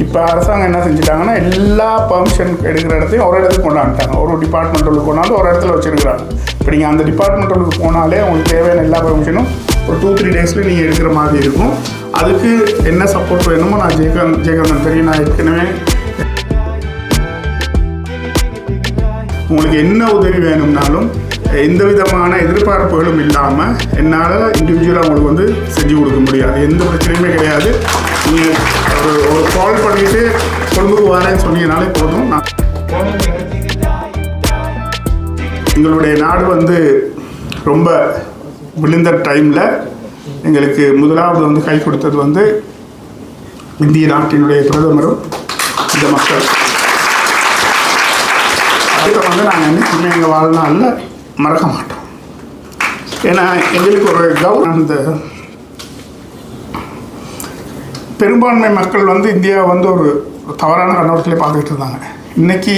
இப்போ அரசாங்கம் என்ன செஞ்சுட்டாங்கன்னா எல்லா பெர்மிஷன் எடுக்கிற இடத்தையும் ஒரு இடத்துக்கு கொண்டாந்துட்டாங்க. ஒரு டிபார்ட்மெண்ட்டுக்கு கொண்டாந்து ஒரு இடத்துல வச்சுருக்குறாங்க. இப்போ நீங்கள் அந்த டிபார்ட்மெண்ட்டுக்கு போனாலே உங்களுக்கு தேவையான எல்லா பெர்மிஷனும் ஒரு 2-3 டேஸில் நீங்கள் எடுக்கிற மாதிரி இருக்கும். அதுக்கு என்ன சப்போர்ட் வேணுமோ நான் ஜெயகாந்தன் தெரியும். நான் ஏற்கனவே உங்களுக்கு என்ன உதவி வேணும்னாலும் எந்த விதமான எதிர்பார்ப்புகளும் இல்லாமல் என்னால் இண்டிவிஜுவலாக உங்களுக்கு வந்து செஞ்சு கொடுக்க முடியாது. எந்த பிரச்சனையுமே கிடையாது. நீங்கள் ஒரு கால் பண்ணிவிட்டு கொழும்புக்கு வரேன்னு சொன்னீங்கனாலே போதும். எங்களுடைய நாடு வந்து ரொம்ப விழுந்த டைமில் எங்களுக்கு முதலாவது வந்து கை கொடுத்தது வந்து இந்திய நாட்டினுடைய பிரதமரும் இந்த மக்கள். அதை வந்து நாங்கள் என்னைக்குமே எங்கள் வாழ்நாளில் மறக்க மாட்டோம். ஏன்னா எங்களுக்கு ஒரு கவர்மெண்ட், அந்த பெரும்பான்மை மக்கள் வந்து இந்தியாவை வந்து ஒரு தவறான கண்ணோட்டத்திலே பார்த்துக்கிட்டு இருந்தாங்க. இன்னைக்கு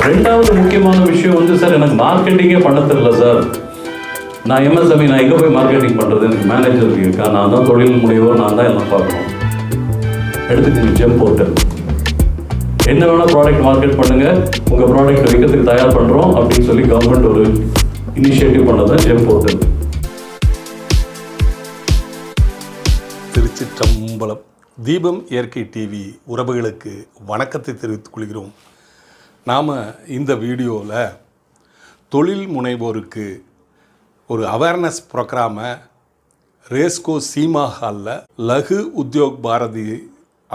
ரெண்டாவது முக்கியமான விஷயம் வந்து சார், எனக்கு மார்க்கெட்டிங்கே பண்ண தெரியல சார். நான் எம்எஸ்எம்இ, நான் எங்கே போய் மார்க்கெட்டிங் பண்ணுறது? எனக்கு மேனேஜர் இருக்கா, நான் தான் தொழில் முனைவோர், நான் தான் எல்லாம் பார்க்கணும். எடுத்துக்கோங்க ஜெம் போர்ட்டல். என்ன வேணால் ப்ராடக்ட் மார்க்கெட் பண்ணுங்கள், உங்கள் ப்ராடக்ட் விற்கிறதுக்கு தயார் பண்ணுறோம் அப்படின்னு சொல்லி கவர்மெண்ட் ஒரு இனிஷியேட்டிவ் பண்ணது தான் ஜெம் போர்ட்டல். திருச்சிற்றம்பலம். தீபம் இயற்கை டிவி உறவுகளுக்கு வணக்கத்தை தெரிவித்துக் கொள்கிறோம். நாம் இந்த வீடியோவில் தொழில் முனைவோருக்கு ஒரு அவேர்னஸ் ப்ரோக்ராமை ரேஸ்கோ சீமா ஹாலில் லகு உத்யோக் பாரதி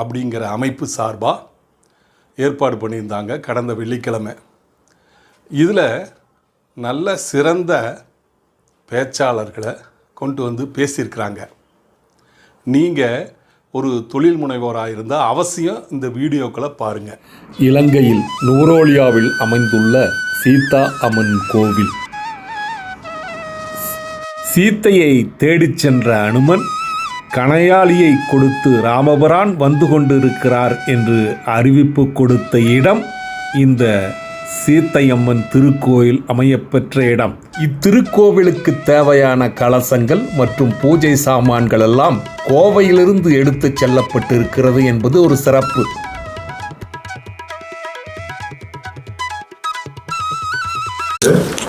அப்படிங்கிற அமைப்பு சார்பாக ஏற்பாடு பண்ணியிருந்தாங்க கடந்த வெள்ளிக்கிழமை. இதில் நல்ல சிறந்த பேச்சாளர்களை கொண்டு வந்து பேசியிருக்கிறாங்க. நீங்கள் ஒரு தொழில் முனைவோராக இருந்தால் அவசியம் இந்த வீடியோக்களை பாருங்கள். இலங்கையில் நுவரோலியாவில் அமைந்துள்ள சீதா அம்மன் கோவில். சீத்தையை தேடிச் சென்ற அனுமன் கணையாளியை கொடுத்து ராமபிரான் வந்து கொண்டிருக்கிறார் என்று அறிவிப்பு கொடுத்த இடம் இந்த சீத்தையம்மன் திருக்கோயில் அமையப்பெற்ற இடம். இத்திருக்கோவிலுக்கு தேவையான கலசங்கள் மற்றும் பூஜை சாமான்கள் எல்லாம் கோவையிலிருந்து எடுத்துச் செல்லப்பட்டிருக்கிறது என்பது ஒரு சிறப்பு.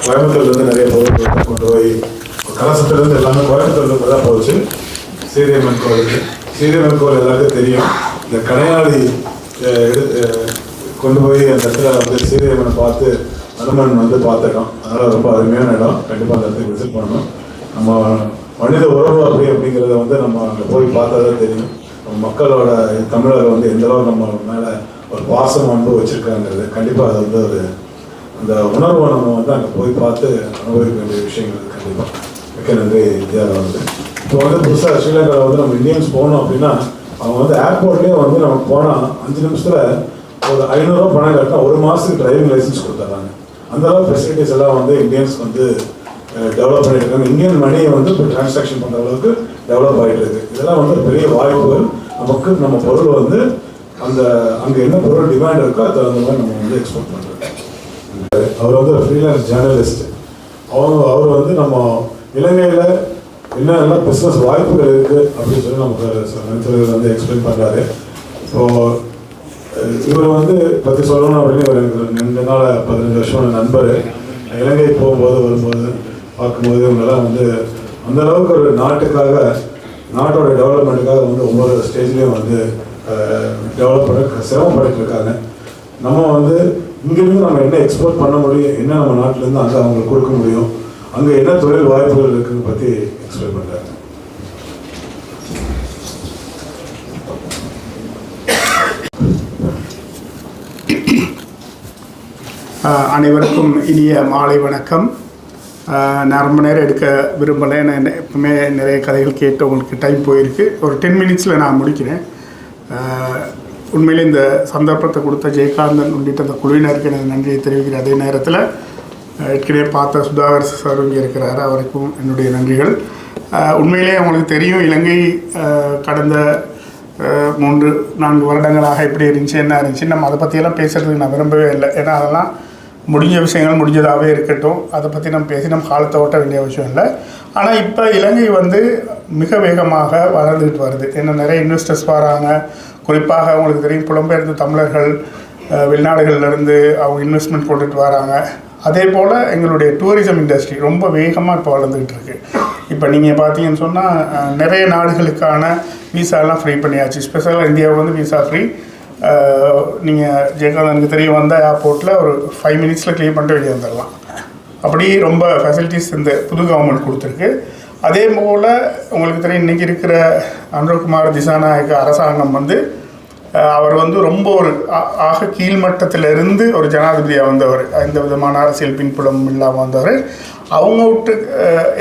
கோயம்புத்தூர்லேருந்து நிறைய பொருட்கள் கொண்டு போய் கலசத்துலேருந்து எல்லாமே கோயம்புத்தூர்லேருந்து தான் போச்சு. சீதையம்மன் கோவில், சீதையம்மன் கோவில் எல்லாருக்கும் தெரியும். இந்த கணையாளி கொண்டு போய் அந்த இடத்துல வந்து சீதையம்மனை பார்த்து அனுமன் வந்து பார்த்துட்டோம். அதனால் ரொம்ப அருமையான இடம். கண்டிப்பாக அந்த இடத்துக்கு விசிட் பண்ணணும். நம்ம மனித உறவு அப்படிங்கிறத வந்து நம்ம அங்கே போய் பார்த்தா தான் தெரியும். நம்ம மக்களோட தமிழரை வந்து எந்தளவுக்கு நம்ம மேலே ஒரு பாசம் அன்பு வச்சுருக்காங்கிறது. கண்டிப்பாக அது வந்து ஒரு அந்த உணர்வை நம்ம வந்து அங்கே போய் பார்த்து அனுபவிக்க வேண்டிய விஷயங்கள் கண்டிப்பாக. மிக்க நன்றி இந்தியாவில் வந்து. இப்போ வந்து புதுசாக ஸ்ரீலங்காவில் வந்து நம்ம இந்தியன்ஸ் போகணும் அப்படின்னா அவங்க வந்து ஏர்போர்ட்லேயே வந்து நமக்கு போனால் 5 நிமிஷத்தில் ஒரு 500 ரூபா பணம் கட்டினா 1 மாதத்துக்கு டிரைவிங் லைசன்ஸ் கொடுத்துட்றாங்க. அந்தளவுக்கு ஃபெசிலிட்டிஸ் எல்லாம் வந்து இந்தியன்ஸ் வந்து டெவலப் பண்ணிட்டு இருக்காங்க. இந்தியன் மணியை வந்து இப்போ டிரான்சாக்ஷன் பண்ணுற அளவுக்கு டெவலப் ஆகிட்டு இருக்கு. இதெல்லாம் வந்து பெரிய வாய்ப்புகள் நமக்கு. நம்ம பொருள் வந்து அந்த அங்கே என்ன பொருள் டிமாண்ட் இருக்கோ அது தகுந்த மாதிரி நம்ம வந்து எக்ஸ்போர்ட் பண்ணுறோம். அவர் வந்து ஃப்ரீலான்ஸ் ஜேர்னலிஸ்ட். அவர் வந்து நம்ம இலங்கையில் என்னென்ன பிஸ்னஸ் வாய்ப்புகள் இருக்குது அப்படின்னு சொல்லி நமக்கு வந்து எக்ஸ்பிளைன் பண்ணுறாரு. ஸோ இவர் வந்து பற்றி சொல்லணும் அப்படின்னு இவர் எனக்கு 2 நாள் 15 வருஷம் நண்பர். இலங்கை போகும்போது வரும்போது பார்க்கும்போது இவங்கெல்லாம் வந்து அந்தளவுக்கு ஒரு நாட்டுக்காக, நாட்டோட டெவலப்மெண்ட்டுக்காக வந்து ஒவ்வொரு ஸ்டேஜ்லேயும் வந்து டெவலப் பண்ண சிரமப்பட்டு இருக்காங்க. நம்ம வந்து இங்கேருந்து நம்ம என்ன எக்ஸ்போர்ட் பண்ண முடியும், என்ன நம்ம நாட்டிலேருந்து அங்கே அவங்களுக்கு கொடுக்க முடியும், அங்கே என்ன தொழில் வாய்ப்புகள் இருக்குன்னு பற்றி எக்ஸ்பிளைன் பண்ணுறாங்க. அனைவருக்கும் இனிய மாலை வணக்கம். நான் ரொம்ப நேரம் எடுக்க விரும்பலை. நான் எப்பவுமே நிறைய கதைகள் கேட்டு உங்களுக்கு டைம் போயிருக்கு. ஒரு 10 மினிட்ஸில் நான் முடிக்கிறேன். உண்மையிலே இந்த சந்தர்ப்பத்தை கொடுத்த ஜெயகாந்தன் உள்ளிட்ட அந்த குழுவினருக்கு எனக்கு நன்றியை தெரிவிக்கிறேன். அதே நேரத்தில் ஏற்கனவே பார்த்த சுதாகர் சார் இங்கே இருக்கிறார், அவருக்கும் என்னுடைய நன்றிகள். உண்மையிலே அவங்களுக்கு தெரியும் இலங்கை கடந்த 3-4 வருடங்களாக எப்படி இருந்துச்சு, என்ன இருந்துச்சு. நம்ம அதை பற்றியெல்லாம் பேசுகிறதுக்கு நான் விரும்பவே இல்லை. ஏன்னா அதெல்லாம் முடிஞ்ச விஷயங்கள் முடிஞ்சதாகவே இருக்கட்டும், அதை பற்றி நம்ம பேசி நம்ம காலத்தை ஓட்ட வேண்டிய விஷயம் இல்லை. ஆனால் இப்போ இலங்கை வந்து மிக வேகமாக வளர்ந்துக்கிட்டு வருது. ஏன்னா நிறைய இன்வெஸ்டர்ஸ் வராங்க. குறிப்பாக அவங்களுக்கு தெரியும், புலம்பெயர்ந்த தமிழர்கள் வெளிநாடுகள்லேருந்து அவங்க இன்வெஸ்ட்மெண்ட் கொண்டுட்டு வராங்க. அதே போல் எங்களுடைய டூரிசம் இண்டஸ்ட்ரி ரொம்ப வேகமாக இப்போ வளர்ந்துக்கிட்டு இருக்குது. இப்போ நீங்கள் பார்த்தீங்கன்னு சொன்னால் நிறைய நாடுகளுக்கான விசாலாம் ஃப்ரீ பண்ணியாச்சு. ஸ்பெஷலாக இந்தியாவுக்கு வந்து விசா ஃப்ரீ. நீங்கள் ஜெயகாந்தனுக்கு தெரிய வந்த ஏர்போர்ட்டில் ஒரு 5 மினிட்ஸில் க்ளியர் பண்ணிட்டு வெளியே வந்துடலாம். அப்படி ரொம்ப ஃபெசிலிட்டிஸ் இந்த புது கவர்மெண்ட் கொடுத்துருக்கு. அதே போல் உங்களுக்கு தெரியும், இன்றைக்கி இருக்கிற அனுரகுமார் திசாநாயக்க அரசாங்கம் வந்து அவர் வந்து ரொம்ப ஒரு ஆக கீழ்மட்டத்திலிருந்து ஒரு ஜனாதிபதியாக வந்தவர், எந்த விதமான அரசியல் பின்புலம் இல்லாமல் வந்தவர். அவங்க விட்டு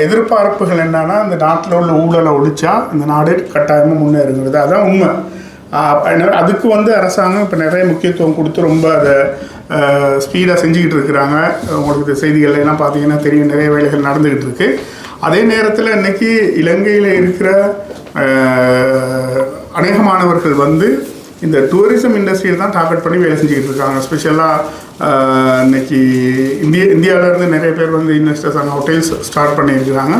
எதிர்பார்ப்புகள் என்னென்னா, இந்த நாட்டில் உள்ள ஊழலை ஒழிச்சா இந்த நாடு கட்டாயமாக முன்னேறுங்கிறது. அதுதான் உண்மை. அதுக்கு வந்து அரசாங்கம் இப்போ நிறைய முக்கியத்துவம் கொடுத்து ரொம்ப அதை ஸ்பீடாக செஞ்சுக்கிட்டு இருக்கிறாங்க. உங்களுக்கு செய்திகள் எல்லாம் பார்த்தீங்கன்னா தெரியும், நிறைய வேலைகள் நடந்துக்கிட்டு இருக்கு. அதே நேரத்தில் இன்றைக்கி இலங்கையில் இருக்கிற அநேகமானவர்கள் வந்து இந்த டூரிசம் இண்டஸ்ட்ரியில் தான் டார்கெட் பண்ணி வேலை செஞ்சுக்கிட்டு இருக்காங்க. ஸ்பெஷலாக இன்னைக்கு இந்தியாவிலேருந்து நிறைய பேர் வந்து இன்வெஸ்டர்ஸ் அங்கே ஹோட்டல்ஸ் ஸ்டார்ட் பண்ணியிருக்கிறாங்க.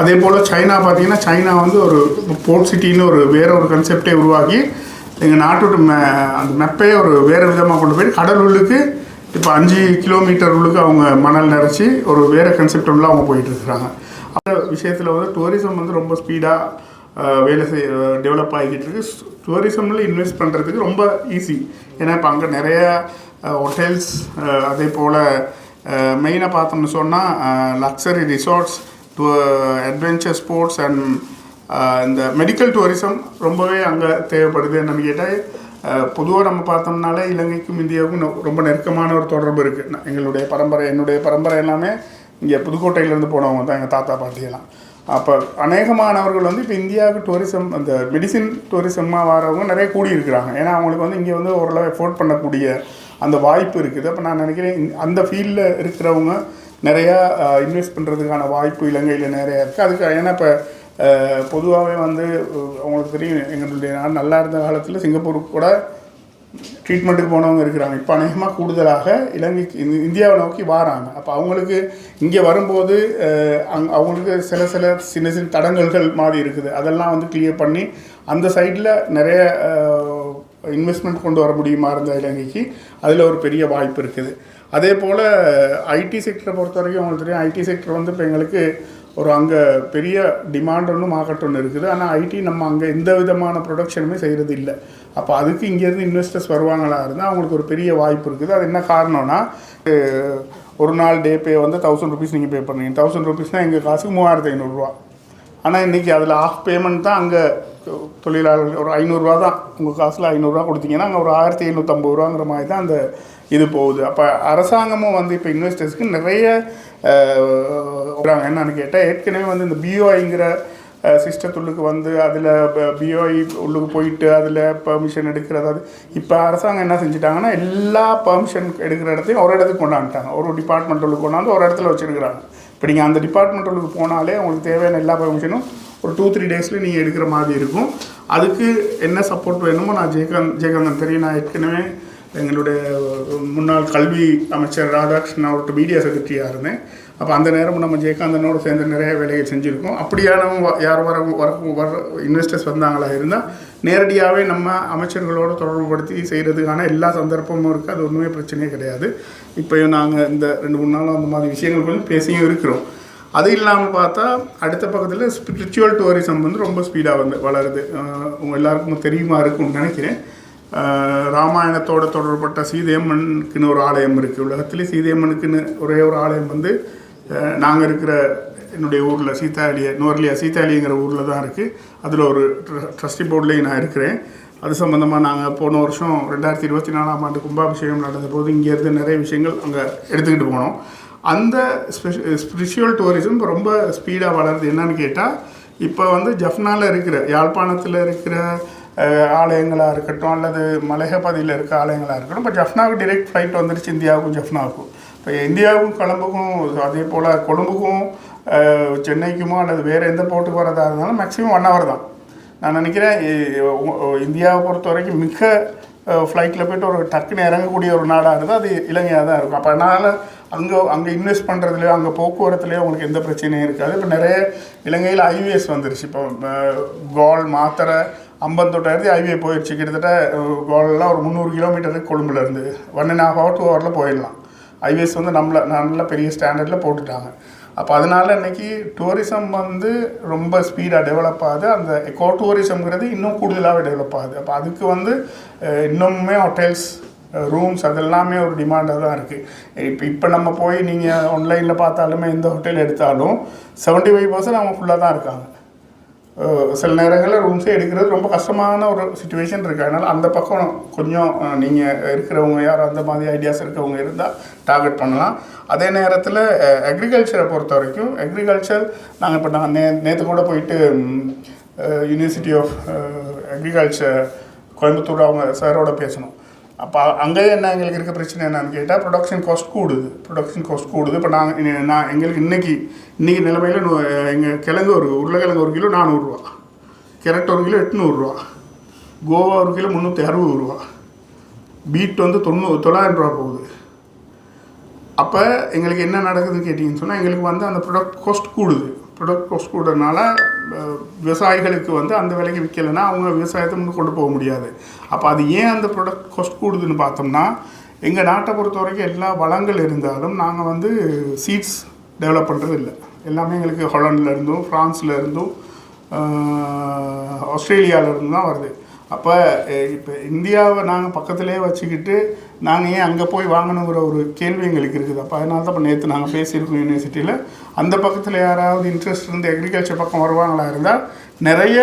அதே போல் சைனா பார்த்தீங்கன்னா, சைனா வந்து ஒரு போர்ட் சிட்டின்னு வேறு ஒரு கன்செப்டே உருவாக்கி எங்கள் நாட்டோட அந்த மெப்பையே ஒரு வேறு விதமாக கொண்டு போய் கடல் உள்ளுக்கு இப்போ 5 கிலோமீட்டர் உள்ளுக்கு அவங்க மணல் நிறச்சி ஒரு வேறு கன்செப்ட் உள்ள அவங்க போயிட்டுருக்குறாங்க. அந்த விஷயத்தில் வந்து டூரிசம் வந்து ரொம்ப ஸ்பீடாக வேலை டெவலப் ஆகிக்கிட்டு இருக்கு. டூரிசமில் இன்வெஸ்ட் பண்ணுறதுக்கு ரொம்ப ஈஸி. ஏன்னா இப்போ அங்கே நிறைய ஹோட்டல்ஸ், அதே போல் மெயினாக பார்த்தோம்னு சொன்னால் luxury resorts, adventure sports and இந்த மெடிக்கல் டூரிசம் ரொம்பவே அங்கே தேவைப்படுது. என்னன்னு கேட்டால், பொதுவாக நம்ம பார்த்தோம்னாலே இலங்கைக்கும் இந்தியாவுக்கும் ரொம்ப நெருக்கமான ஒரு தொடர்பு இருக்குது. என்னுடைய பரம்பரை எல்லாமே இங்கே புதுக்கோட்டையிலேருந்து போனவங்க தான், எங்கள் தாத்தா பாட்டியெல்லாம். அப்போ அநேகமானவர்கள் வந்து இப்போ இந்தியாவுக்கு டூரிசம், அந்த மெடிசின் டூரிசமாக வரவங்க நிறைய கூடியிருக்கிறாங்க. ஏன்னா அவங்களுக்கு வந்து இங்கே வந்து ஓரளவு எஃபோர்ட் பண்ணக்கூடிய அந்த வாய்ப்பு இருக்குது. அப்போ நான் நினைக்கிறேன் அந்த ஃபீல்டில் இருக்கிறவங்க நிறையா இன்வெஸ்ட் பண்ணுறதுக்கான வாய்ப்பு இலங்கையில் நிறையா இருக்குது. அதுக்கு ஏன்னா இப்போ பொதுவாகவே வந்து அவங்களுக்கு தெரியும், எங்களுடைய நாடு நல்லா இருந்த காலத்தில் சிங்கப்பூருக்கு கூட ட்ரீட்மெண்ட்டுக்கு போனவங்க இருக்கிறாங்க. இப்போ அநேகமாக கூடுதலாக இலங்கைக்கு இந்தியாவை நோக்கி வராங்க. அப்போ அவங்களுக்கு இங்கே வரும்போது அவங்களுக்கு சில சின்ன சின்ன தடங்கல்கள் மாதிரி இருக்குது. அதெல்லாம் வந்து கிளியர் பண்ணி அந்த சைடில் நிறைய இன்வெஸ்ட்மெண்ட் கொண்டு வர முடியுமா இருந்தால் இலங்கைக்கு அதில் ஒரு பெரிய வாய்ப்பு இருக்குது. அதே போல் ஐடி செக்டரை பொறுத்த வரைக்கும் அவங்களுக்கு தெரியும், ஐடி செக்டர் வந்து இப்போ எங்களுக்கு ஒரு அங்கே பெரிய டிமாண்ட் ஒன்று மார்க்கெட் ஒன்று இருக்குது. ஆனால் ஐடி நம்ம அங்கே எந்த விதமான ப்ரொடக்ஷனுமே செய்கிறது இல்லை. அப்போ அதுக்கு இங்கேருந்து இன்வெஸ்டர்ஸ் வருவாங்களா இருந்தால் அவங்களுக்கு ஒரு பெரிய வாய்ப்பு இருக்குது. அது என்ன காரணம்னா, ஒரு நாள் டே பே வந்து 1000 ருபீஸ் நீங்கள் பே பண்ணுறீங்க. 1000 ருபீஸ்னால் எங்கள் காசுக்கு 3500 ரூபா. ஆனால் இன்றைக்கி அதில் ஆஃப் பேமெண்ட் தான் அங்கே தொழிலாளர்கள் ஒரு 500 ரூபா தான். உங்கள் காசில் 500 ரூபா கொடுத்தீங்கன்னா அங்கே ஒரு 1750 ரூபாங்கிற மாதிரி தான் அந்த இது போகுது. அப்போ அரசாங்கமும் வந்து இப்போ இன்வெஸ்டர்ஸ்க்கு நிறைய என்னன்னு கேட்டால், ஏற்கனவே வந்து இந்த பிஓஐங்கிற சிஸ்டத்துள்ளுக்கு வந்து அதில் பிஓஐ உள்ளுக்கு போயிட்டு அதில் பெர்மிஷன் எடுக்கிறது. அது இப்போ அரசாங்கம் என்ன செஞ்சுட்டாங்கன்னா, எல்லா பெர்மிஷன் எடுக்கிற இடத்தையும் ஒரு இடத்துக்கு கொண்டாந்துட்டாங்க. ஒரு டிபார்ட்மெண்ட்டுக்கு கொண்டாந்து ஒரு இடத்துல வச்சுருக்கிறாங்க. இப்போ நீங்கள் அந்த டிபார்ட்மெண்ட்டுக்கு போனாலே உங்களுக்கு தேவையான எல்லா பெர்மிஷனும் ஒரு 2-3 டேஸில் நீங்கள் எடுக்கிற மாதிரி இருக்கும். அதுக்கு என்ன சப்போர்ட் வேணுமோ, நான் ஜெயகாந்தன் தெரியும், நான் ஏற்கனவே எங்களுடைய முன்னாள் கல்வி அமைச்சர் ராதாகிருஷ்ணன் அவர்கிட்ட மீடியா செக்ரட்டரியாக இருந்தேன். அப்போ அந்த நேரம் நம்ம ஜெயகாந்தனோடு சேர்ந்து நிறைய வேலைகள் செஞ்சுருக்கோம். அப்படியானவங்க யார் வர இன்வெஸ்டர்ஸ் வந்தாங்களா இருந்தால் நேரடியாகவே நம்ம அமைச்சர்களோடு தொடர்புபடுத்தி செய்கிறதுக்கான எல்லா சந்தர்ப்பமும் இருக்குது. அது ஒன்றுமே பிரச்சனையே கிடையாது. இப்போ நாங்கள் இந்த 2-3 நாளும் அந்த மாதிரி விஷயங்கள் கொஞ்சம் பேசியும் இருக்கிறோம். அது இல்லாமல் பார்த்தா அடுத்த பக்கத்தில் ஸ்பிரிச்சுவல் டூரிசம் வந்து ரொம்ப ஸ்பீடாக வந்து வளருது. உங்கள் எல்லாருக்கும் தெரியுமா இருக்கும்னு நினைக்கிறேன். ராமாயணத்தோடு தொடர்பட்ட சீதையம்மனுக்குன்னு ஒரு ஆலயம் இருக்குது. உலகத்துலேயே சீதையம்மனுக்குன்னு ஒரே ஒரு ஆலயம் வந்து நாங்கள் இருக்கிற என்னுடைய ஊரில் சீதாலிங்கிற ஊரில் தான் இருக்குது. அதில் ஒரு ட்ரஸ்டி போர்ட்லேயும் நான் இருக்கிறேன். அது சம்மந்தமாக நாங்கள் போன வருஷம் 2024ஆம் ஆண்டு கும்பாபிஷேகம் நடந்த போது இங்கேருந்து நிறைய விஷயங்கள் அங்கே எடுத்துக்கிட்டு போனோம். அந்த ஸ்பிரிச்சுவல் டூரிசம் ரொம்ப ஸ்பீடாக வளருது. என்னன்னு கேட்டால், இப்போ வந்து ஜஃப்னாவில் இருக்கிற, யாழ்ப்பாணத்தில் இருக்கிற ஆலயங்களாக இருக்கட்டும், அல்லது மலையகப்பதியில் இருக்க ஆலயங்களாக இருக்கட்டும், இப்போ ஜஃப்னாவுக்கு டிரெக்ட் ஃப்ளைட் வந்துருச்சு, இந்தியாவுக்கும் ஜஃப்னாவுக்கும். இப்போ இந்தியாவுக்கும் கொழும்புக்கும், அதே போல் கொழும்புக்கும் சென்னைக்குமோ அல்லது வேறு எந்த போர்ட்டுக்கு வரதா இருந்தாலும் மேக்ஸிமம் 1 hour தான். நான் நினைக்கிறேன் இந்தியாவை பொறுத்த வரைக்கும் மிக ஃப்ளைட்டில் போய்ட்டு ஒரு டக்குன்னு இறங்கக்கூடிய ஒரு நாடாக இருந்தால் அது இலங்கையாக தான் இருக்கும். அப்போ அதனால் அங்கே இன்வெஸ்ட் பண்ணுறதுலையோ அங்கே போக்குவரத்துலையோ உங்களுக்கு எந்த பிரச்சனையும் இருக்காது. இப்போ நிறைய இலங்கையில் ஹைவேஸ் வந்துருச்சு. இப்போ கோல் மாத்தரை அம்பந்தோட்டாயிரத்தி ஹைவே போயிடுச்சு. கிட்டத்தட்ட கோல்லாம் ஒரு 300 கிலோமீட்டருக்கு கொழும்புலேருந்து 1.5 hour 2 hour போயிடலாம். ஹைவேஸ் வந்து நல்ல பெரிய ஸ்டாண்டர்டில் போட்டுட்டாங்க. அப்போ அதனால் இன்றைக்கி டூரிசம் வந்து ரொம்ப ஸ்பீடாக டெவலப் ஆகுது. அந்த எக்கோ டூரிசம்ங்கிறது இன்னும் கூடுதலாகவே டெவலப் ஆகுது. அப்போ அதுக்கு வந்து இன்னுமே ஹோட்டல்ஸ் ரூம்ஸ் அதெல்லாமே ஒரு டிமாண்டாக தான் இருக்குது. இப்போ நம்ம போய் நீங்கள் ஆன்லைனில் பார்த்தாலுமே எந்த ஹோட்டல் எடுத்தாலும் 75% அவங்க ஃபுல்லாக தான் இருக்காங்க. சில நேரங்களில் ரூம்ஸே எடுக்கிறது ரொம்ப கஷ்டமான ஒரு சிச்சுவேஷன் இருக்குது. அதனால் அந்த பக்கம் கொஞ்சம் நீங்கள் இருக்கிறவங்க யாரும் அந்த மாதிரி ஐடியாஸ் இருக்கிறவங்க இருந்தால் டார்கெட் பண்ணலாம். அதே நேரத்தில் அக்ரிகல்ச்சரை பொறுத்த வரைக்கும் நாங்கள் இப்போ நேற்று கூட போயிட்டு யூனிவர்சிட்டி ஆஃப் அக்ரிகல்ச்சர் கோயம்புத்தூர் அவங்க சாரோட பேசணும். அப்போ அங்கேயே என்ன எங்களுக்கு இருக்க பிரச்சனை என்னன்னு கேட்டால் ப்ரொடக்ஷன் காஸ்ட் கூடுது. இப்போ நான் எங்களுக்கு இன்றைக்கி நிலைமையில் எங்கள் கிழங்கு உருளைக்கிழங்கு 1 கிலோ 400 ரூபா, கேரட் 1 கிலோ 800 ரூபா, கோவா 1 கிலோ 360 ரூபா, பீட் வந்து 900 ரூபா போகுது. அப்போ எங்களுக்கு என்ன நடக்குதுன்னு கேட்டிங்கன்னு சொன்னால் எங்களுக்கு வந்து அந்த ப்ரொடக்ட் காஸ்ட் கூடுறதுனால விவசாயிகளுக்கு வந்து அந்த விலைக்கு விற்கலைன்னா அவங்க விவசாயத்தை முன்னே கொண்டு போக முடியாது. அப்போ அது ஏன் அந்த ப்ராடக்ட் காஸ்ட் கூடுதுன்னு பார்த்தோம்னா எங்கள் நாட்டை பொறுத்த வரைக்கும் எல்லா வளங்கள் இருந்தாலும் நாங்கள் வந்து சீட்ஸ் டெவலப் பண்ணுறது இல்லை. எல்லாமே எங்களுக்கு ஹாலண்ட்லேருந்தும் ஃப்ரான்ஸ்லேருந்தும் ஆஸ்திரேலியாவிலேருந்து தான் வருது. அப்போ இப்போ இந்தியாவை நாங்கள் பக்கத்துலேயே வச்சுக்கிட்டு நாங்கள் ஏன் அங்கே போய் வாங்கணுங்கிற ஒரு கேள்வி எங்களுக்கு இருக்குது. அப்போ அதனால தான் இப்போ நேற்று நாங்கள் பேசியிருக்கோம் யூனிவர்சிட்டியில். அந்த பக்கத்தில் யாராவது இன்ட்ரெஸ்ட் இருந்து அக்ரிகல்ச்சர் பக்கம் வருவாங்களா இருந்தால் நிறைய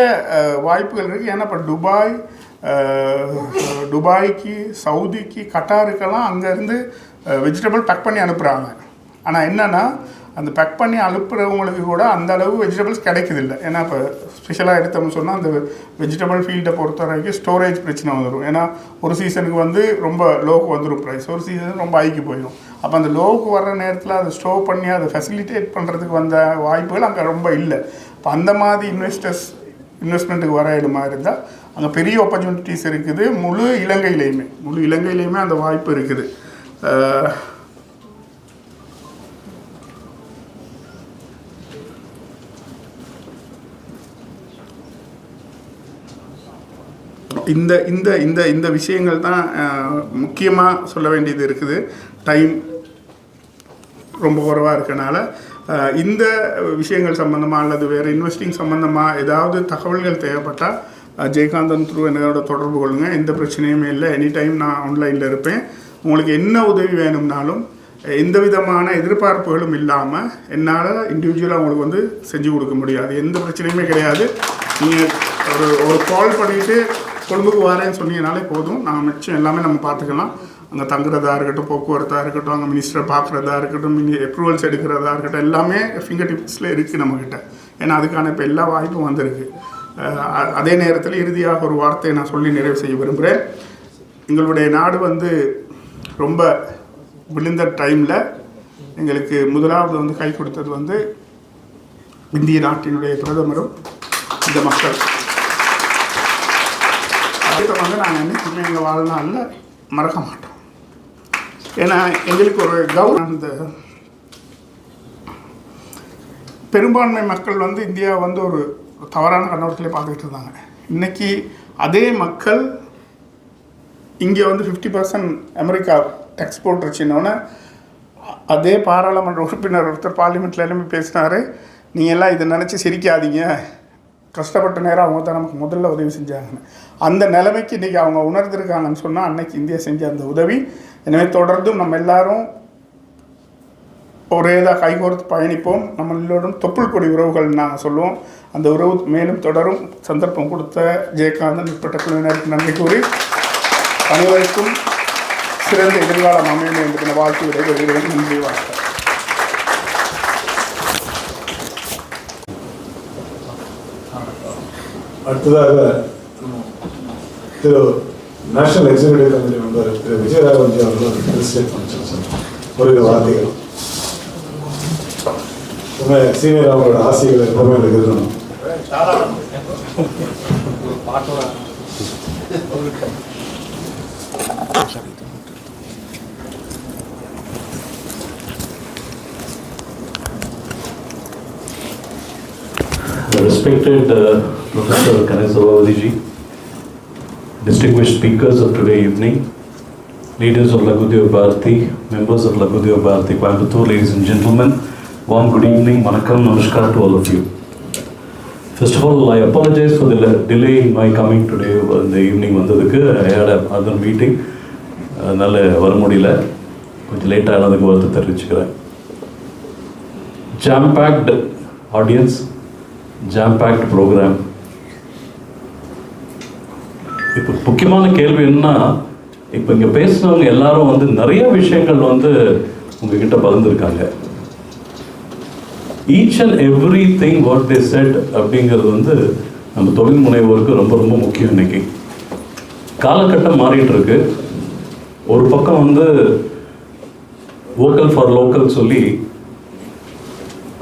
வாய்ப்புகள் இருக்குது. ஏன்னா இப்போ துபாய்க்கு, சவுதிக்கு, கட்டாருக்கெல்லாம் அங்கேருந்து வெஜிடபிள் பேக் பண்ணி அனுப்புகிறாங்க. ஆனால் என்னென்னா அந்த பேக் பண்ணி அனுப்புகிறவங்களுக்கு கூட அந்த அளவு வெஜிடபிள்ஸ் கிடைக்குதில்லை. ஏன்னா இப்போ ஸ்பெஷலாக எடுத்தோம்னு சொன்னால் அந்த வெஜிடபிள் ஃபீல்டை பொறுத்த வரைக்கும் ஸ்டோரேஜ் பிரச்சனை வந்துடும். ஏன்னா ஒரு சீசனுக்கு வந்து ரொம்ப லோவுக்கு வந்துடும் ப்ரைஸ், ஒரு சீசன் ரொம்ப ஹைக்கு போயிடும். அப்போ அந்த லோவுக்கு வர்ற நேரத்தில் அதை ஸ்டோர் பண்ணி அதை ஃபெசிலிட்டேட் பண்ணுறதுக்கு வந்த வாய்ப்புகள் அங்கே ரொம்ப இல்லை. இப்போ அந்த மாதிரி இன்வெஸ்ட்மெண்ட்டுக்கு வர இடமா இருந்தால் அங்கே பெரிய ஆப்பர்ச்சுனிட்டிஸ் இருக்குது. முழு இலங்கையிலையுமே அந்த வாய்ப்பு இருக்குது. இந்த இந்த இந்த இந்த விஷயங்கள் தான் முக்கியமாக சொல்ல வேண்டியது இருக்குது. டைம் ரொம்ப குறைவாக இருக்கனால இந்த விஷயங்கள் சம்மந்தமாக அல்லது வேறு இன்வெஸ்டிங் சம்மந்தமாக ஏதாவது தகவல்கள் தேவைப்பட்டால் ஜெயகாந்தன் த்ரூ என்னோட தொடர்பு கொள்ளுங்க. எந்த பிரச்சனையுமே இல்லை. எனி டைம் நான் ஆன்லைனில் இருப்பேன். உங்களுக்கு என்ன உதவி வேணும்னாலும் எந்த விதமான எதிர்பார்ப்புகளும் இல்லாமல் என்னால் இண்டிவிஜுவலாக உங்களுக்கு வந்து செஞ்சு கொடுக்க முடியாது. எந்த பிரச்சனையுமே கிடையாது. நீங்கள் ஒரு கால் பண்ணிவிட்டு கொழும்புக்கு வரேன்னு சொன்னீங்கனாலே போதும். நாங்கள் மிச்சம் எல்லாமே நம்ம பார்த்துக்கலாம். அங்கே தங்குறதா இருக்கட்டும், போக்குவரத்தாக இருக்கட்டும், அங்கே மினிஸ்டரை பார்க்குறதா இருக்கட்டும், அப்ரூவல்ஸ் எடுக்கிறதா இருக்கட்டும், எல்லாமே ஃபிங்கர் டிப்ஸில் இருக்குது நம்மக்கிட்ட. ஏன்னா அதுக்கான இப்போ எல்லா வாய்ப்பும் வந்திருக்கு. அதே நேரத்தில் இறுதியாக ஒரு வார்த்தையை நான் சொல்லி நிறைவு செய்ய விரும்புகிறேன். எங்களுடைய நாடு வந்து ரொம்ப விழுந்த டைமில் எங்களுக்கு முதலாவது வந்து கை கொடுத்தது வந்து இந்திய நாட்டினுடைய பிரதமரும் இந்த மக்கள். அதை வந்து நாங்கள் என்றைக்குமே எங்கள் வாழ்நாளில் மறக்க மாட்டோம். ஏன்னா எங்களுக்கு ஒரு அந்த பெரும்பான்மை மக்கள் வந்து இந்தியாவை வந்து ஒரு தவறான கண்ணோட்டத்திலே பார்த்துக்கிட்டு இருந்தாங்க. இன்றைக்கி அதே மக்கள் இங்கே வந்து 50% அமெரிக்கா டேக்ஸ் போட்டுருச்சுன்னொன்னே அதே பாராளுமன்ற உறுப்பினர் ஒருத்தர் பார்லிமெண்ட்டில் எல்லாமே பேசினார், நீங்கள் எல்லாம் இதை நினச்சி சிரிக்காதீங்க, கஷ்டப்பட்ட நேரம் அவங்க தான் நமக்கு முதல்ல உதவி செஞ்சாங்கன்னு. அந்த நிலைமைக்கு இன்றைக்கி அவங்க உணர்ந்திருக்காங்கன்னு சொன்னால் அன்னைக்கு இந்தியா செஞ்ச அந்த உதவி. எனவே தொடர்ந்தும் நம்ம எல்லாரும் ஒரே தான் கைகோர்த்து பயணிப்போம். நம்ம எல்லோரும் தொப்புள் கொடி உறவுகள் நாங்கள் சொல்லுவோம். அந்த உறவு மேலும் தொடரும். சந்தர்ப்பம் கொடுத்த ஜெயகாந்தன் உட்பட்ட குழுவினருக்கு நன்றி கூறி அனைவருக்கும் சிறந்த எதிர்காலம் அமையும் என்று வாழ்த்து விடைபெறுகிறேன். நன்றி, வணக்கம். அடுத்ததாக திரு நேஷனல் எக்ஸிக்யூட்டிவ் கமிட்டி மெம்பர் திரு விஜயராகவன்ஜி அவர்கள் ஸ்டேட்மெண்ட் ஒரு வார்த்தைகள். சீனியர் அவங்களோட ஆசைகள் எப்பவுமே எனக்கு இருக்கணும். Respected Professor Ganesavavadi ji, distinguished speakers of today evening, leaders of Lagudeva Bharati, members of Lagudeva Bharati Coimbatore, ladies and gentlemen, warm good evening, vanakkam, namaskar to all of you. First of all, I apologize for the delay in my coming today in the evening. I had another meeting, அதனால் வர முடியல, கொஞ்சம் லேட்டாக ஆனதுக்கு வருத்தம் தெரிவிச்சுக்கிறேன். Jam-packed audience, jam-packed program. இப்போ முக்கியமான கேள்வி என்னன்னா, இப்போ இங்கே பேசினவங்க எல்லாரும் வந்து நிறைய விஷயங்கள் வந்து உங்ககிட்ட பகிர்ந்துருக்காங்க. Each and everything what they said அப்படிங்கிறது வந்து நம்ம தொழில் முனைவோருக்கு ரொம்ப ரொம்ப முக்கியம். இன்னைக்கு காலகட்டம் மாறிட்டு இருக்கு. ஒரு பக்கம் வந்து வோக்கல் ஃபார் லோக்கல் சொல்லி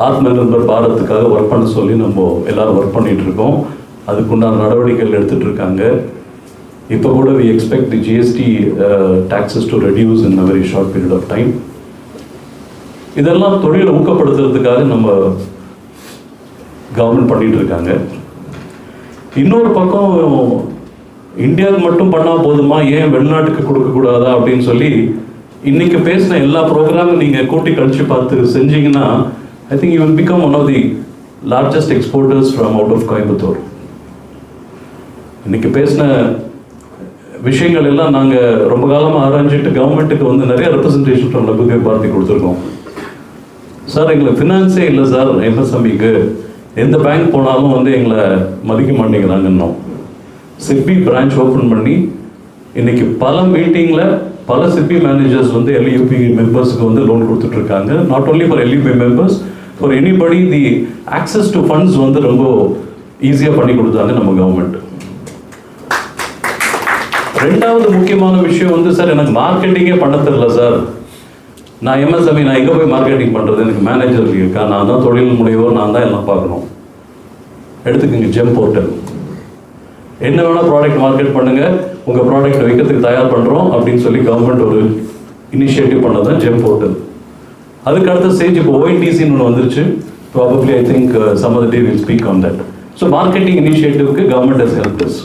ஆத்ம நிர்பர் பாரத்துக்காக ஒர்க் பண்ண சொல்லி நம்ம எல்லாரும் ஒர்க் பண்ணிட்டு இருக்கோம். அதுக்குண்டான நடவடிக்கைகள் எடுத்துட்டு இருக்காங்க. இப்போ கூட we expect the GST taxes to reduce in a very short period of time. இதெல்லாம் தொழிலை ஊக்கப்படுத்துறதுக்காக நம்ம கவர்மெண்ட் பண்ணிட்டு இருக்காங்க. இன்னொரு பக்கம் இந்தியாவுக்கு மட்டும் பண்ணால் போதுமா, ஏன் வெளிநாட்டுக்கு கொடுக்கக்கூடாதா அப்படின்னு சொல்லி இன்னைக்கு பேசின எல்லா ப்ரோக்ராமும் நீங்கள் கூட்டி கழிச்சு பார்த்து செஞ்சீங்கன்னா I think you will become one of the largest exporters from out of Coimbatore. இன்னைக்கு பேசின விஷயங்கள் எல்லாம் நாங்கள் ரொம்ப காலமாக ஆராய்ஞ்சிட்டு கவர்மெண்ட்டுக்கு வந்து நிறைய ரெப்ரஸன்டேஷன் ஃப்ரம் லகுதேவ் பாரதி கொடுத்துருக்கோம். சார் எங்களுக்கு ஃபினான்ஸே இல்லை சார், எம்எஸ்எம்இக்கு எந்த பேங்க் போனாலும் வந்து எங்களை மதிக்க மாட்டேங்கிறாங்கன்னோம். சிட்பி பிரான்ச் ஓப்பன் பண்ணி இன்னைக்கு பல மீட்டிங்கில் பல சிட்பி மேனேஜர்ஸ் வந்து எல்யூபி மெம்பர்ஸுக்கு வந்து லோன் கொடுத்துட்ருக்காங்க. Not only for LUP members, for anybody the access to funds வந்து ரொம்ப ஈஸியாக பண்ணி கொடுத்தாங்க நம்ம கவர்மெண்ட். ரெண்டாவது முக்கியமான விஷயம் வந்து, சார் எனக்கு மார்க்கெட்டிங்கே பண்ண தெரியல சார், நான் எம்எஸ்எம்இ நான் எங்கே போய் மார்க்கெட்டிங் பண்ணுறது, எனக்கு மேனேஜர் இருக்கா, நான் தான் தொழில் முனைவோர், நான் தான் எல்லாம் பார்க்கணும். எடுத்துக்கோங்க ஜெம் போர்ட்டல். என்ன வேணால் ப்ராடக்ட் மார்க்கெட் பண்ணுங்கள், உங்கள் ப்ராடக்ட் வைக்கிறதுக்கு தயார் பண்ணுறோம் அப்படின்னு சொல்லி கவர்மெண்ட் ஒரு இனிஷியேட்டிவ் பண்ணது தான் ஜெம் போர்ட்டல். அதுக்கு அடுத்த ஸ்டேஜ் இப்போ ஓஎன்டிசின்னு ஒன்று வந்துருச்சு. Probably I think some of the day will speak on that. So marketing இனிஷியேட்டிவ்க்கு government has help us.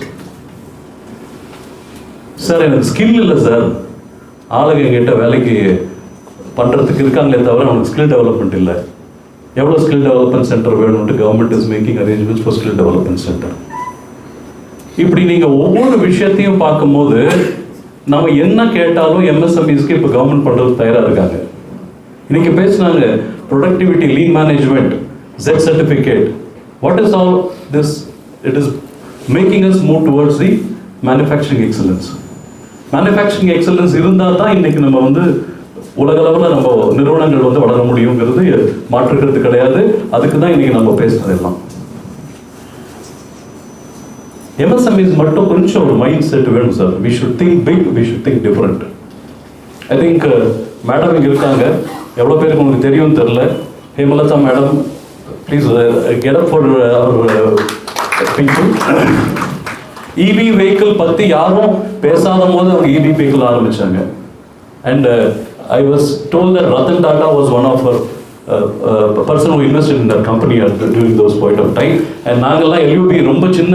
Sir எனக்கு ஸ்கில் இல்லை சார், ஆளுங்க எங்கிட்ட வேலைக்கு பண்ணுறதுக்கு இருக்காங்களே தவிர அவனுக்கு ஸ்கில் டெவலப்மெண்ட் இல்லை. எவ்வளோ ஸ்கில் டெவலப்மெண்ட் சென்டர் வேணும்ட்டு government is making arrangements for skill development centre. இப்படி நீங்கள் ஒவ்வொரு விஷயத்தையும் பார்க்கும்போது நம்ம என்ன கேட்டாலும் எம்எஸ்எம்இஸ்க்கு இப்போ கவர்மெண்ட் பண்ணுறதுக்கு தயாராக இருக்காங்க. இன்னைக்கு பேசினாங்க productivity, lean management, Z certificate. What is all this? It is making us move towards the manufacturing excellence. Manufacturing excellence இருந்தால் தான் இன்னைக்கு நம்ம வந்து உலகளவில் நம்ம நிறுவனங்கள் வந்து வளர முடியுங்கிறது மாற்றுக்கிறது கிடையாது. அதுக்கு தான் இன்னைக்கு நம்ம பேசுறது எல்லாம். MSMEs மட்டும் கொஞ்சம் ஒரு மைண்ட் செட் வேணும் sir. We should think big, we should think different. I think madam இங்கே இருக்காங்க, எவ்வளோ பேருக்கு உங்களுக்கு தெரியும்னு தெரில. Hemalatha madam, please get up for our people. EV vehicle பற்றி யாரும் பேசாத போது அவங்க இவி வெஹிக்கிள் ஆரம்பித்தாங்க. And I was told that Ratan Tata was one of her person who invested in that company during those point of time. And நாங்கெல்லாம் LUB ரொம்ப சின்ன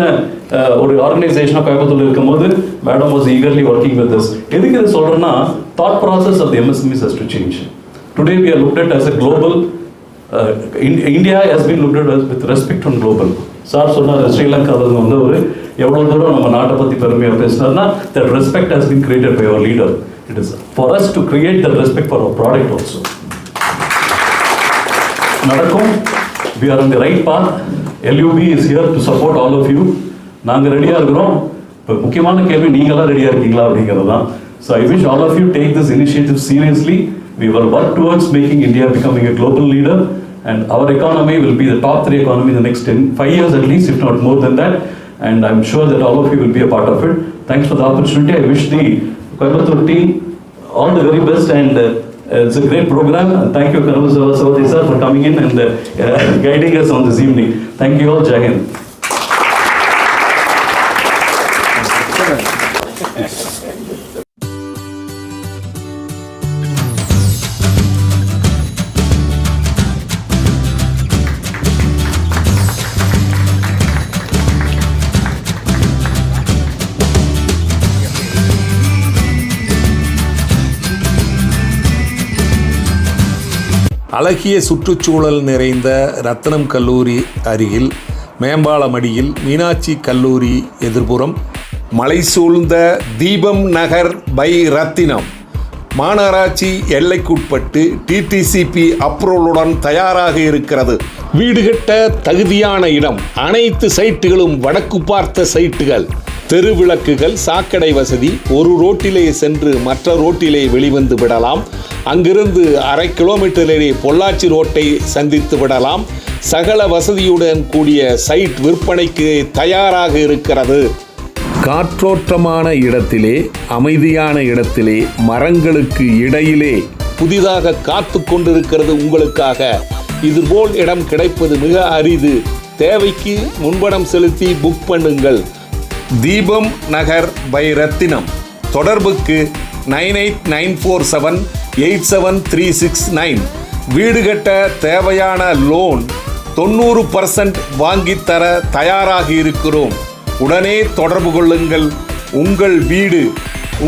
ஒரு ஆர்கனைசேஷனாக கோயம்புத்தூர் இருக்கும்போது madam was eagerly working with this. எதுக்கு இதை சொல்கிறேன்னா, thought process of the MSMEs has to change. Today we are looked at as a global, India has been looked at with respect on global. Sir சொன்னார் ஸ்ரீலங்காவில் வந்து ஒரு எவ்வளோ தூரம் நம்ம நாட்டை பற்றி பெருமையாக பேசினார்னா, that respect has been created by our leader. It is for us to create that respect for our product also. நடக்கும். We are on the right path. LUB is here to support all of you. நாங்கள் ரெடியாக இருக்கிறோம். இப்போ முக்கியமான கேள்வி, நீங்களாம் ரெடியாக இருக்கீங்களா அப்படிங்கிறது தான். So I wish all of you take this initiative seriously. We will work towards making India becoming a global leader, and our economy will be the top 3 economy in the next 5 years at least, if not more than that. And I'm sure that all of you will be a part of it. Thanks for the opportunity. I wish the Coimbatore team all the very best, and it's a great program. Thank you, Ganesavavadi sir, for coming in and guiding us on this evening. Thank you all. Jai Hind. அழகிய சுற்றுச்சூழல் நிறைந்த ரத்னம் கல்லூரி அருகில் மேம்பாலமடியில் மீனாட்சி கல்லூரி எதிர்ப்புறம் மலை சூழ்ந்த தீபம் நகர் by ரத்தினம் மாநகராட்சி எல்லைக்குட்பட்டு டிடிசிபி அப்ரூவலுடன் தயாராக இருக்கிறது. வீடு கட்ட தகுதியான இடம். அனைத்து சைட்டுகளும் வடக்கு பார்த்த சைட்டுகள். தெருவிளக்குகள், சாக்கடை வசதி. ஒரு ரோட்டிலே சென்று மற்ற ரோட்டிலே வெளிவந்து விடலாம். அங்கிருந்து 1/2 கிலோமீட்டரிலே பொள்ளாச்சி ரோட்டை சந்தித்து விடலாம். சகல வசதியுடன் கூடிய சைட் விற்பனைக்கு தயாராக இருக்கிறது. காற்றோட்டமான இடத்திலே, அமைதியான இடத்திலே, மரங்களுக்கு இடையிலே புதிதாக காத்து கொண்டிருக்கிறது உங்களுக்காக. இதுபோல் இடம் கிடைப்பது மிக அரிது. தேவைக்கு முன்பணம் செலுத்தி புக் பண்ணுங்கள். தீபம் நகர் பை ரத்தினம். தொடர்புக்கு 9894787369. வீடு கட்ட தேவையான லோன் 90% வாங்கித்தர தயாராக இருக்கிறோம். உடனே தொடர்பு கொள்ளுங்கள். உங்கள் வீடு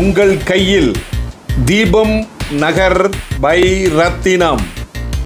உங்கள் கையில். தீபம் நகர் பை ரத்தினம்.